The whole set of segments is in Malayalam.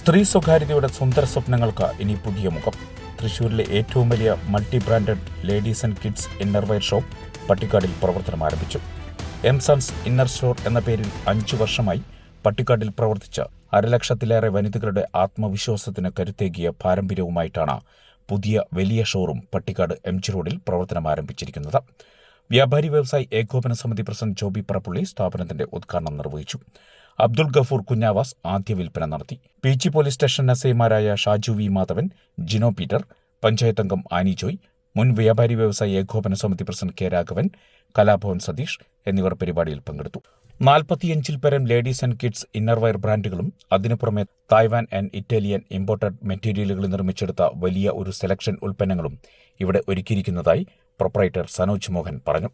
സ്ത്രീ സ്വകാര്യതയുടെ സുന്ദര സ്വപ്നങ്ങൾക്ക് ഇനി പുതിയ മുഖം. തൃശൂരിലെ ഏറ്റവും വലിയ multi branded ladies and kids innerwear shop പട്ടിക്കാടിൽ പ്രവർത്തനം ആരംഭിച്ചു. എം സൺസ് ഇന്നർ സ്റ്റോർ എന്ന പേരിൽ 5 വർഷമായി പട്ടിക്കാടിൽ പ്രവർത്തിച്ച 1,00,000-ലേറെ വനിതകളുടെ ആത്മവിശ്വാസത്തിന് കരുത്തേകിയ പാരമ്പര്യവുമായിട്ടാണ് പുതിയ വലിയ ഷോറൂം പട്ടിക്കാട് എംജി റോഡിൽ പ്രവർത്തനം ആരംഭിച്ചിരിക്കുന്നത്. വ്യാപാരി വ്യവസായി ഏകോപന സമിതി പ്രസിഡന്റ് ജോബി പറപ്പുള്ളി സ്ഥാപനത്തിന്റെ ഉദ്ഘാടനം നിർവഹിച്ചു. അബ്ദുൾ ഗഫൂർ കുഞ്ഞാവാസ് ആദ്യ വിൽപ്പന നടത്തി. പീച്ചി പോലീസ് സ്റ്റേഷൻ എസ്ഐമാരായ ഷാജു വി മാധവൻ, ജിനോ പീറ്റർ, പഞ്ചായത്ത് അംഗം ആനി ജോയ്, മുൻ വ്യാപാരി വ്യവസായി ഏകോപന സമിതി പ്രസിഡന്റ് കെ രാഘവൻ, കലാഭവൻ സതീഷ് എന്നിവർ പരിപാടിയിൽ പങ്കെടുത്തു. 45-ൽ പരം ലേഡീസ് ആൻഡ് കിഡ്സ് ഇന്നർവെയർ ബ്രാൻഡുകളും അതിനു പുറമെ തായ്വാൻ ആൻഡ് ഇറ്റാലിയൻ ഇമ്പോർട്ടഡ് മെറ്റീരിയലുകൾ നിർമ്മിച്ചെടുത്ത വലിയ ഒരു സെലക്ഷൻ ഉൽപ്പന്നങ്ങളും ഇവിടെ ഒരുക്കിയിരിക്കുന്നതായി പ്രൊപ്പറേറ്റർ സനോജ് മോഹൻ പറഞ്ഞു.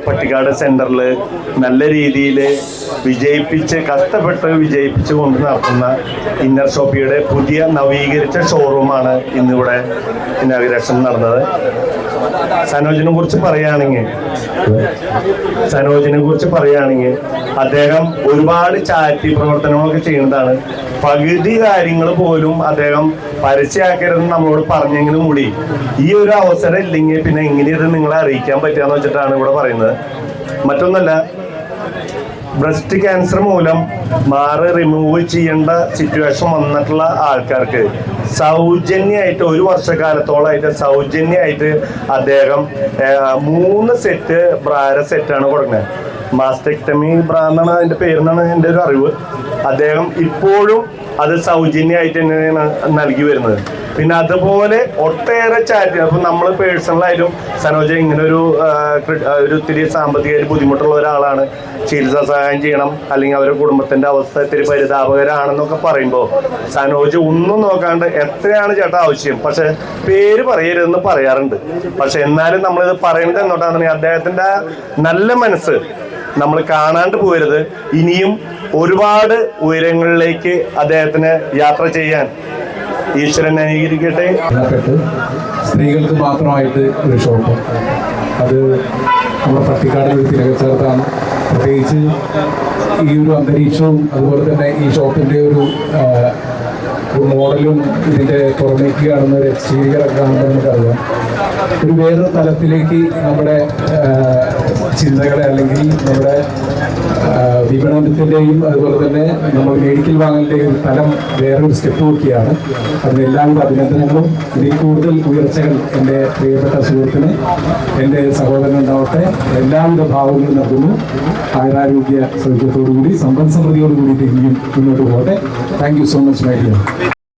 പട്ടിക്കാട് സെന്ററിൽ നല്ല രീതിയിൽ കഷ്ടപ്പെട്ട് വിജയിപ്പിച്ച് കൊണ്ട് നടത്തുന്ന ഇന്നർ ഷോപ്പിയുടെ പുതിയ നവീകരിച്ച ഷോറൂമാണ് ഇന്നിവിടെ ഇനാഗുറേഷൻ നടന്നത്. സനോജിനെ കുറിച്ച് പറയുകയാണെങ്കിൽ അദ്ദേഹം ഒരുപാട് ചാരിറ്റി പ്രവർത്തനങ്ങളൊക്കെ ചെയ്യുന്നതാണ്. പകുതി കാര്യങ്ങൾ പോലും അദ്ദേഹം പരസ്യമാക്കരുതെന്ന് നമ്മളോട് പറഞ്ഞെങ്കിലും കൂടി ഈ ഒരു അവസരം ഇല്ലെങ്കിൽ പിന്നെ എങ്ങനെയത് നിങ്ങളെ അറിയിക്കാൻ പറ്റുകയെന്ന് വെച്ചിട്ടാണ് ഇവിടെ പറയുന്നത്. മറ്റൊന്നല്ല, ബ്രസ്റ്റ് ക്യാൻസർ മൂലം റിമൂവ് ചെയ്യേണ്ട സിറ്റുവേഷൻ വന്നിട്ടുള്ള ആൾക്കാർക്ക് സൗജന്യമായിട്ട് 1 വർഷക്കാലത്തോളമായിട്ട് സൗജന്യമായിട്ട് അദ്ദേഹം 3 സെറ്റ് ബ്രാര സെറ്റാണ് കൊടുക്കുന്നത്. മാസ്റ്റെക്ടമി ബ്രാ എന്നാണ് അതിൻ്റെ പേരെന്നാണ് എൻ്റെ ഒരു അറിവ്. അദ്ദേഹം ഇപ്പോഴും അത് സൗജന്യമായിട്ട് തന്നെയാണ് നൽകി വരുന്നത്. പിന്നെ അതുപോലെ ഒട്ടേറെ ചാരിറ്റി, അപ്പം നമ്മൾ പേഴ്സണലായാലും സനോജ ഇങ്ങനെ ഒരു ഇത്തിരി സാമ്പത്തികമായിട്ട് ബുദ്ധിമുട്ടുള്ള ഒരാളാണ്, ചികിത്സാ സഹായം ചെയ്യണം, അല്ലെങ്കിൽ അവരുടെ കുടുംബത്തിൻ്റെ അവസ്ഥ ഇത്തിരി പരിതാപകരമാണെന്നൊക്കെ പറയുമ്പോൾ സനോജ് ഒന്നും നോക്കാണ്ട് എത്രയാണ് ചേട്ടാ ആവശ്യം, പക്ഷെ പേര് പറയരുതെന്ന് പറയാറുണ്ട്. പക്ഷെ എന്നാലും നമ്മളിത് പറയുന്നത് എന്നോട്ടാണെന്നുണ്ടെങ്കിൽ അദ്ദേഹത്തിൻ്റെ നല്ല മനസ്സ് നമ്മൾ കാണാണ്ട് പോകരുത്. ഇനിയും ഒരുപാട് ഉയരങ്ങളിലേക്ക് അദ്ദേഹത്തിന് യാത്ര ചെയ്യാൻ ഈശ്വരൻ അനുഗ്രഹിക്കട്ടെ. സ്ത്രീകൾക്ക് മാത്രമായിട്ട് ഒരു ഷോപ്പ്, അത് നമ്മുടെ പട്ടിക്കാട് തിരകച്ചേർത്താണ്. പ്രത്യേകിച്ച് ഈ ഒരു അന്തരീക്ഷവും അതുപോലെ തന്നെ ഈ ഷോപ്പിൻ്റെ ഒരു മോഡലും ഇതിൻ്റെ പുറമേക്ക് കാണുന്ന ഒരു എക്സ്റ്റീരിയറൊക്കെ കാണുമ്പോൾ നമുക്കറിയാം ഒരു വേറൊരു തലത്തിലേക്ക് നമ്മുടെ ചിന്തകളെ അല്ലെങ്കിൽ നമ്മുടെ വിപണനത്തിൻ്റെയും അതുപോലെ തന്നെ നമ്മൾ മേടിക്കൽ വാങ്ങലിൻ്റെയും ഒരു തലം വേറൊരു സ്റ്റെപ്പ് നോക്കിയാണ്. അതിന് എല്ലാവിധ അഭിനന്ദനങ്ങളും ഇതിൽ കൂടുതൽ ഉയർച്ചകൾ എൻ്റെ പ്രിയപ്പെട്ട സുഹൃത്തിന്, എൻ്റെ സഹോദരൻ ഉണ്ടാവട്ടെ. എല്ലാവിധ ഭാവങ്ങളും നൽകുന്നു. ആയുരാരോഗ്യ സൗഖ്യത്തോടുകൂടി സമ്പൽ സമൃദ്ധിയോടുകൂടി തിരിഞ്ഞും മുന്നോട്ട് പോകട്ടെ. Thank you so much my dear.